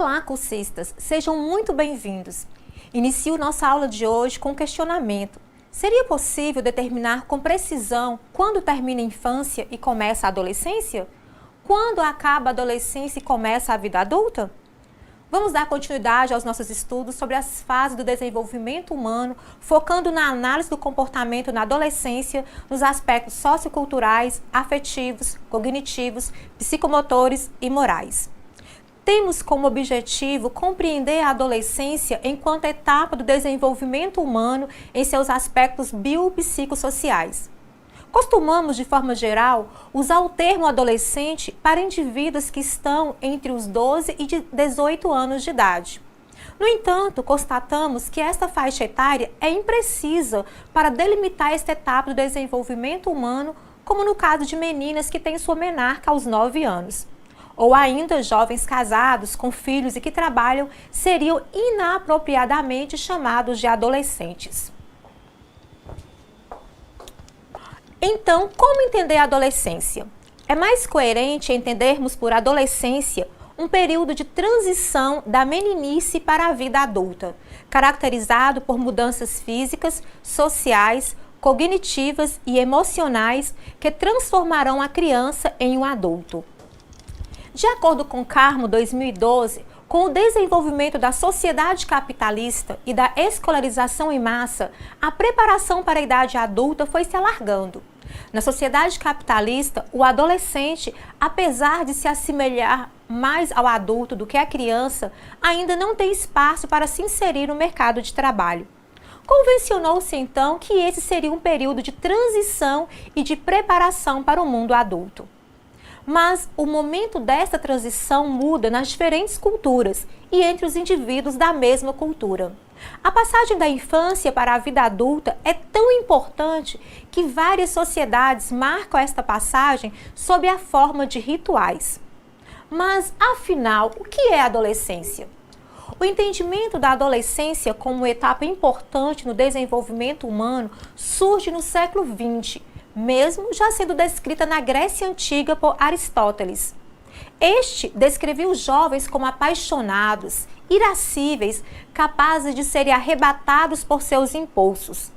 Olá, cursistas! Sejam muito bem-vindos. Inicio nossa aula de hoje com um questionamento. Seria possível determinar com precisão quando termina a infância e começa a adolescência? Quando acaba a adolescência e começa a vida adulta? Vamos dar continuidade aos nossos estudos sobre as fases do desenvolvimento humano, focando na análise do comportamento na adolescência, nos aspectos socioculturais, afetivos, cognitivos, psicomotores e morais. Temos como objetivo compreender a adolescência enquanto etapa do desenvolvimento humano em seus aspectos biopsicossociais. Costumamos, de forma geral, usar o termo adolescente para indivíduos que estão entre os 12 e 18 anos de idade. No entanto, constatamos que esta faixa etária é imprecisa para delimitar esta etapa do desenvolvimento humano, como no caso de meninas que têm sua menarca aos 9 anos. Ou ainda jovens casados com filhos e que trabalham seriam inapropriadamente chamados de adolescentes. Então, como entender a adolescência? É mais coerente entendermos por adolescência um período de transição da meninice para a vida adulta, caracterizado por mudanças físicas, sociais, cognitivas e emocionais que transformarão a criança em um adulto. De acordo com Carmo 2012, com o desenvolvimento da sociedade capitalista e da escolarização em massa, a preparação para a idade adulta foi se alargando. Na sociedade capitalista, o adolescente, apesar de se assemelhar mais ao adulto do que a criança, ainda não tem espaço para se inserir no mercado de trabalho. Convencionou-se então que esse seria um período de transição e de preparação para o mundo adulto. Mas o momento desta transição muda nas diferentes culturas e entre os indivíduos da mesma cultura. A passagem da infância para a vida adulta é tão importante que várias sociedades marcam esta passagem sob a forma de rituais. Mas, afinal, o que é a adolescência? O entendimento da adolescência como etapa importante no desenvolvimento humano surge no século XX, mesmo já sendo descrita na Grécia Antiga por Aristóteles. Este descrevia os jovens como apaixonados, irascíveis, capazes de serem arrebatados por seus impulsos.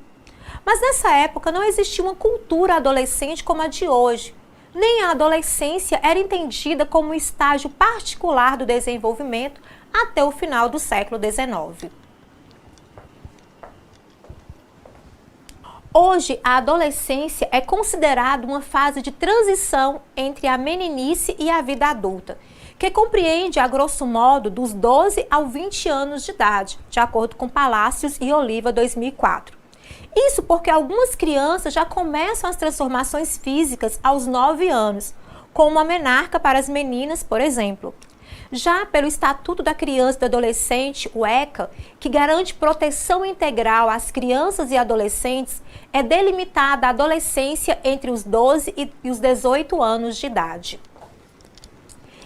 Mas nessa época não existia uma cultura adolescente como a de hoje. Nem a adolescência era entendida como um estágio particular do desenvolvimento até o final do século XIX. Hoje, a adolescência é considerada uma fase de transição entre a meninice e a vida adulta, que compreende, a grosso modo, dos 12 aos 20 anos de idade, de acordo com Palacios e Oliva, 2004. Isso porque algumas crianças já começam as transformações físicas aos 9 anos, como a menarca para as meninas, por exemplo. Já pelo Estatuto da Criança e do Adolescente, o ECA, que garante proteção integral às crianças e adolescentes, é delimitada a adolescência entre os 12 e os 18 anos de idade.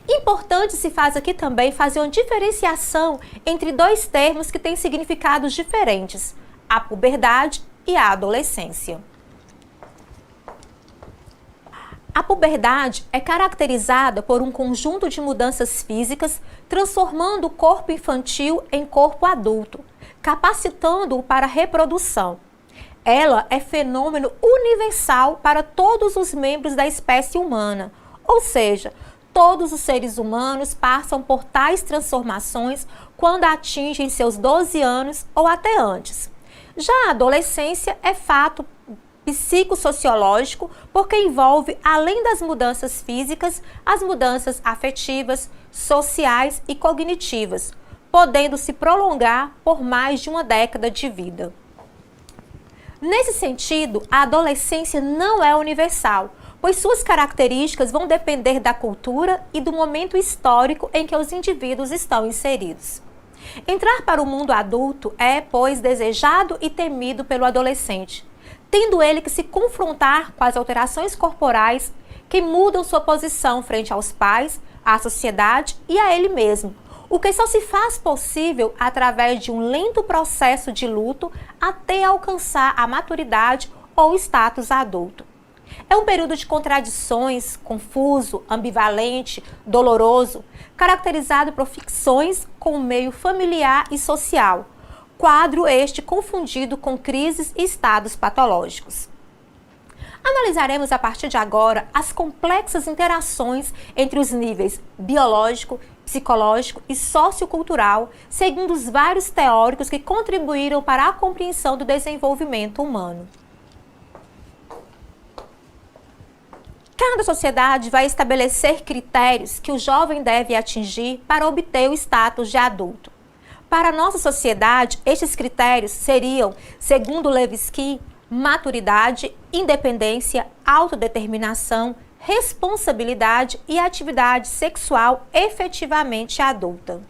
Importante se faz aqui também fazer uma diferenciação entre dois termos que têm significados diferentes, a puberdade e a adolescência. A puberdade é caracterizada por um conjunto de mudanças físicas, transformando o corpo infantil em corpo adulto, capacitando-o para a reprodução. Ela é fenômeno universal para todos os membros da espécie humana, ou seja, todos os seres humanos passam por tais transformações quando atingem seus 12 anos ou até antes. Já a adolescência é fato psicossociológico, porque envolve, além das mudanças físicas, as mudanças afetivas, sociais e cognitivas, podendo se prolongar por mais de uma década de vida. Nesse sentido, a adolescência não é universal, pois suas características vão depender da cultura e do momento histórico em que os indivíduos estão inseridos. Entrar para o mundo adulto é, pois, desejado e temido pelo adolescente, tendo ele que se confrontar com as alterações corporais que mudam sua posição frente aos pais, à sociedade e a ele mesmo, o que só se faz possível através de um lento processo de luto até alcançar a maturidade ou status adulto. É um período de contradições, confuso, ambivalente, doloroso, caracterizado por fricções com o meio familiar e social, quadro este confundido com crises e estados patológicos. Analisaremos a partir de agora as complexas interações entre os níveis biológico, psicológico e sociocultural, segundo os vários teóricos que contribuíram para a compreensão do desenvolvimento humano. Cada sociedade vai estabelecer critérios que o jovem deve atingir para obter o status de adulto. Para a nossa sociedade, estes critérios seriam, segundo Levitsky, maturidade, independência, autodeterminação, responsabilidade e atividade sexual efetivamente adulta.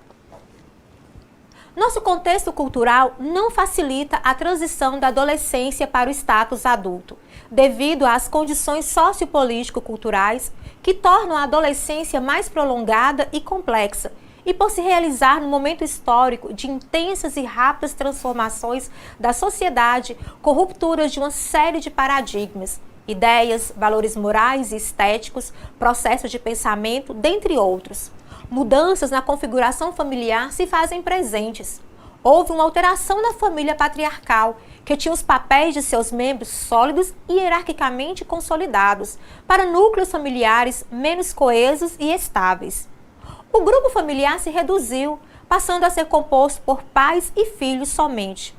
Nosso contexto cultural não facilita a transição da adolescência para o status adulto, devido às condições sociopolítico-culturais que tornam a adolescência mais prolongada e complexa, e por se realizar num momento histórico de intensas e rápidas transformações da sociedade, com rupturas de uma série de paradigmas, ideias, valores morais e estéticos, processos de pensamento, dentre outros. Mudanças na configuração familiar se fazem presentes. Houve uma alteração na família patriarcal, que tinha os papéis de seus membros sólidos e hierarquicamente consolidados, para núcleos familiares menos coesos e estáveis. O grupo familiar se reduziu, passando a ser composto por pais e filhos somente.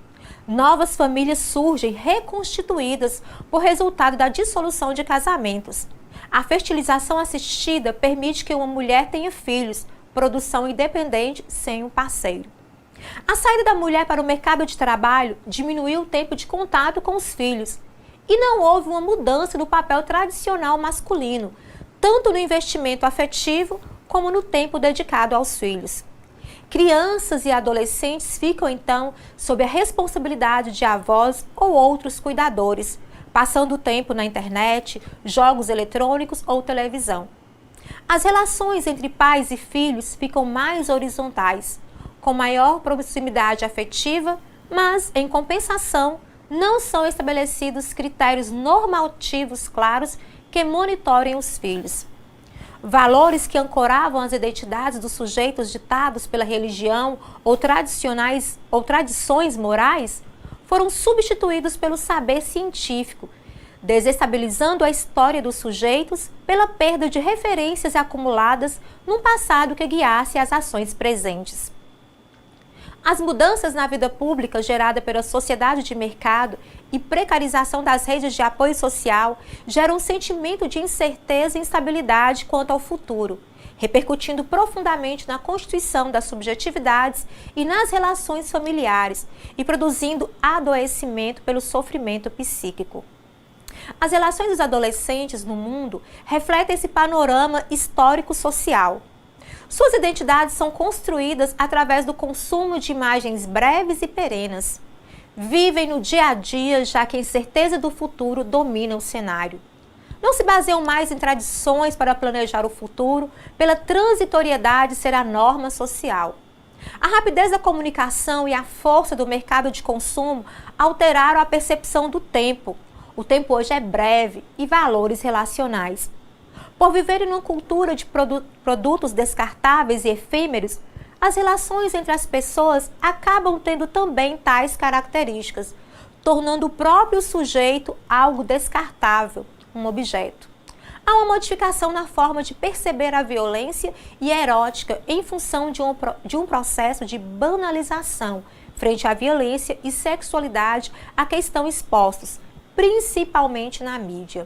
Novas famílias surgem reconstituídas por resultado da dissolução de casamentos. A fertilização assistida permite que uma mulher tenha filhos, produção independente sem um parceiro. A saída da mulher para o mercado de trabalho diminuiu o tempo de contato com os filhos. E não houve uma mudança no papel tradicional masculino, tanto no investimento afetivo como no tempo dedicado aos filhos. Crianças e adolescentes ficam, então, sob a responsabilidade de avós ou outros cuidadores, passando tempo na internet, jogos eletrônicos ou televisão. As relações entre pais e filhos ficam mais horizontais, com maior proximidade afetiva, mas, em compensação, não são estabelecidos critérios normativos claros que monitorem os filhos. Valores que ancoravam as identidades dos sujeitos ditados pela religião ou tradições morais foram substituídos pelo saber científico, desestabilizando a história dos sujeitos pela perda de referências acumuladas num passado que guiasse as ações presentes. As mudanças na vida pública gerada pela sociedade de mercado e precarização das redes de apoio social geram um sentimento de incerteza e instabilidade quanto ao futuro, repercutindo profundamente na constituição das subjetividades e nas relações familiares e produzindo adoecimento pelo sofrimento psíquico. As relações dos adolescentes no mundo refletem esse panorama histórico-social. Suas identidades são construídas através do consumo de imagens breves e perenes. Vivem no dia a dia, já que a incerteza do futuro domina o cenário. Não se baseiam mais em tradições para planejar o futuro, pela transitoriedade ser a norma social. A rapidez da comunicação e a força do mercado de consumo alteraram a percepção do tempo. O tempo hoje é breve e valores relacionais. Por viverem numa cultura de produtos descartáveis e efêmeros, as relações entre as pessoas acabam tendo também tais características, tornando o próprio sujeito algo descartável, um objeto. Há uma modificação na forma de perceber a violência e a erótica em função de um processo de banalização frente à violência e sexualidade a que estão expostos, principalmente na mídia.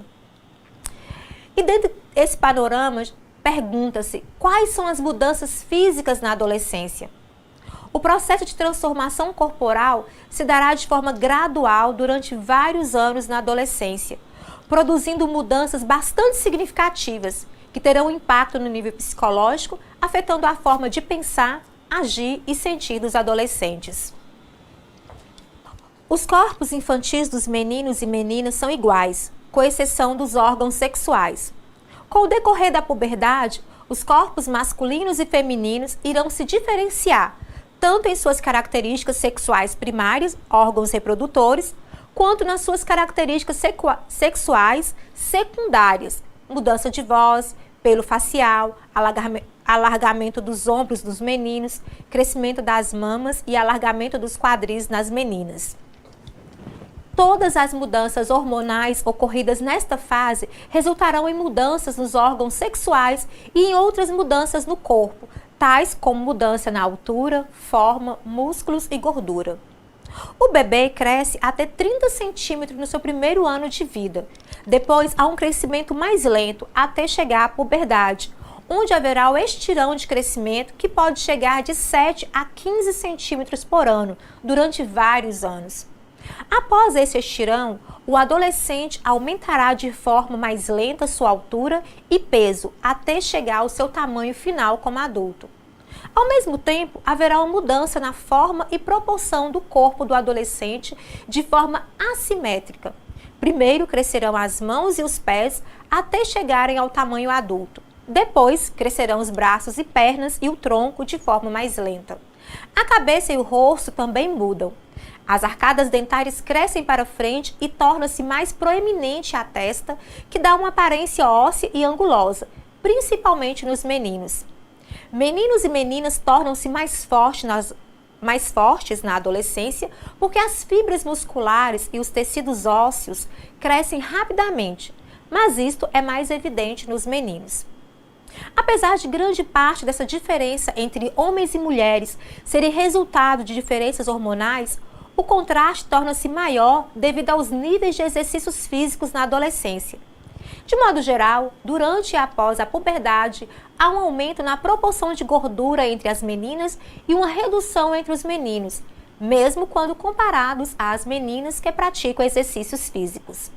E dentro desse panorama, pergunta-se quais são as mudanças físicas na adolescência. O processo de transformação corporal se dará de forma gradual durante vários anos na adolescência, produzindo mudanças bastante significativas, que terão impacto no nível psicológico, afetando a forma de pensar, agir e sentir dos adolescentes. Os corpos infantis dos meninos e meninas são iguais, com exceção dos órgãos sexuais. Com o decorrer da puberdade, os corpos masculinos e femininos irão se diferenciar, tanto em suas características sexuais primárias, órgãos reprodutores, quanto nas suas características sexuais secundárias, mudança de voz, pelo facial, alargamento dos ombros dos meninos, crescimento das mamas e alargamento dos quadris nas meninas. Todas as mudanças hormonais ocorridas nesta fase resultarão em mudanças nos órgãos sexuais e em outras mudanças no corpo, tais como mudança na altura, forma, músculos e gordura. O bebê cresce até 30 centímetros no seu primeiro ano de vida. Depois há um crescimento mais lento até chegar à puberdade, onde haverá o estirão de crescimento que pode chegar de 7 a 15 centímetros por ano durante vários anos. Após esse estirão, o adolescente aumentará de forma mais lenta sua altura e peso até chegar ao seu tamanho final como adulto. Ao mesmo tempo, haverá uma mudança na forma e proporção do corpo do adolescente de forma assimétrica. Primeiro crescerão as mãos e os pés até chegarem ao tamanho adulto. Depois crescerão os braços e pernas e o tronco de forma mais lenta. A cabeça e o rosto também mudam. As arcadas dentárias crescem para frente e torna-se mais proeminente a testa, que dá uma aparência óssea e angulosa, principalmente nos meninos. Meninos e meninas tornam-se mais fortes na adolescência porque as fibras musculares e os tecidos ósseos crescem rapidamente, mas isto é mais evidente nos meninos. Apesar de grande parte dessa diferença entre homens e mulheres serem resultado de diferenças hormonais, o contraste torna-se maior devido aos níveis de exercícios físicos na adolescência. De modo geral, durante e após a puberdade, há um aumento na proporção de gordura entre as meninas e uma redução entre os meninos, mesmo quando comparados às meninas que praticam exercícios físicos.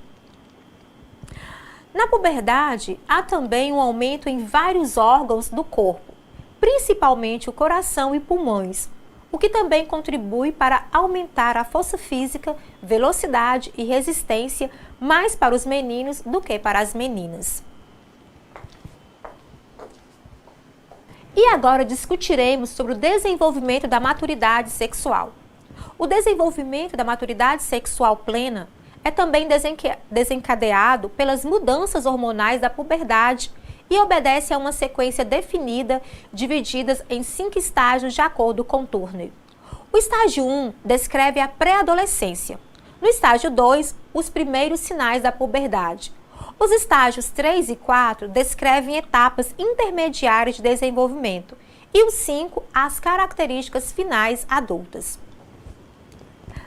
Na puberdade, há também um aumento em vários órgãos do corpo, principalmente o coração e pulmões, o que também contribui para aumentar a força física, velocidade e resistência mais para os meninos do que para as meninas. E agora discutiremos sobre o desenvolvimento da maturidade sexual. O desenvolvimento da maturidade sexual plena é também desencadeado pelas mudanças hormonais da puberdade e obedece a uma sequência definida, divididas em 5 estágios de acordo com Turner. O estágio 1 descreve a pré-adolescência. No estágio 2, os primeiros sinais da puberdade. Os estágios 3 e 4 descrevem etapas intermediárias de desenvolvimento e o 5, as características finais adultas.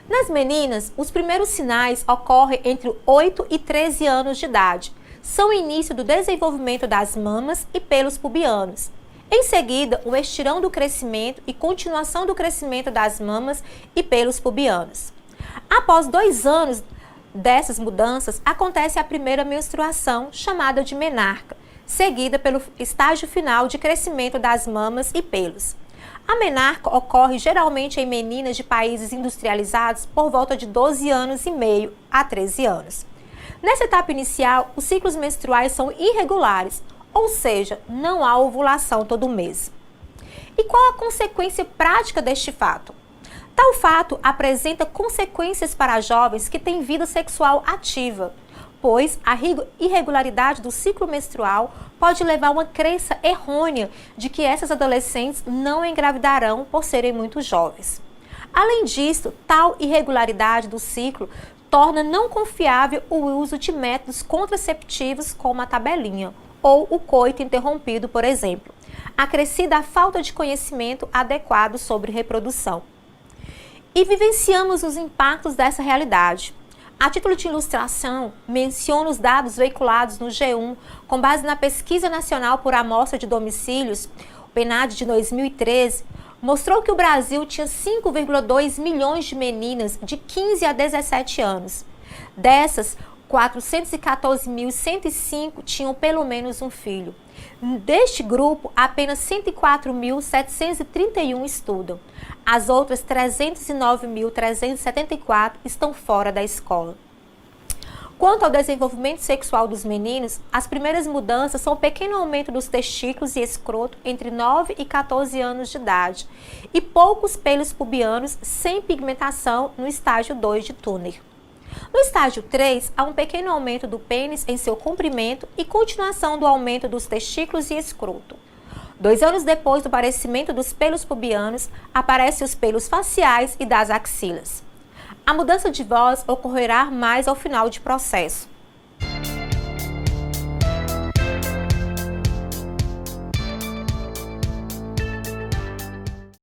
Nas meninas, os primeiros sinais ocorrem entre 8 e 13 anos de idade. São o início do desenvolvimento das mamas e pelos pubianos. Em seguida, o estirão do crescimento e continuação do crescimento das mamas e pelos pubianos. Após 2 anos dessas mudanças, acontece a primeira menstruação, chamada de menarca, seguida pelo estágio final de crescimento das mamas e pelos. A menarca ocorre geralmente em meninas de países industrializados por volta de 12 anos e meio a 13 anos. Nessa etapa inicial, os ciclos menstruais são irregulares, ou seja, não há ovulação todo mês. E qual a consequência prática deste fato? Tal fato apresenta consequências para jovens que têm vida sexual ativa, pois a irregularidade do ciclo menstrual pode levar a uma crença errônea de que essas adolescentes não engravidarão por serem muito jovens. Além disso, tal irregularidade do ciclo torna não confiável o uso de métodos contraceptivos como a tabelinha ou o coito interrompido, por exemplo, acrescida a falta de conhecimento adequado sobre reprodução. E vivenciamos os impactos dessa realidade. A título de ilustração, menciono os dados veiculados no G1 com base na Pesquisa Nacional por Amostra de Domicílios, o PNAD de 2013, mostrou que o Brasil tinha 5,2 milhões de meninas de 15 a 17 anos. Dessas, 414.105 tinham pelo menos um filho. Deste grupo, apenas 104.731 estudam. As outras 309.374 estão fora da escola. Quanto ao desenvolvimento sexual dos meninos, as primeiras mudanças são um pequeno aumento dos testículos e escroto entre 9 e 14 anos de idade e poucos pelos pubianos sem pigmentação no estágio 2 de Turner. No estágio 3, há um pequeno aumento do pênis em seu comprimento e continuação do aumento dos testículos e escroto. 2 anos depois do aparecimento dos pelos pubianos, aparecem os pelos faciais e das axilas. A mudança de voz ocorrerá mais ao final do processo.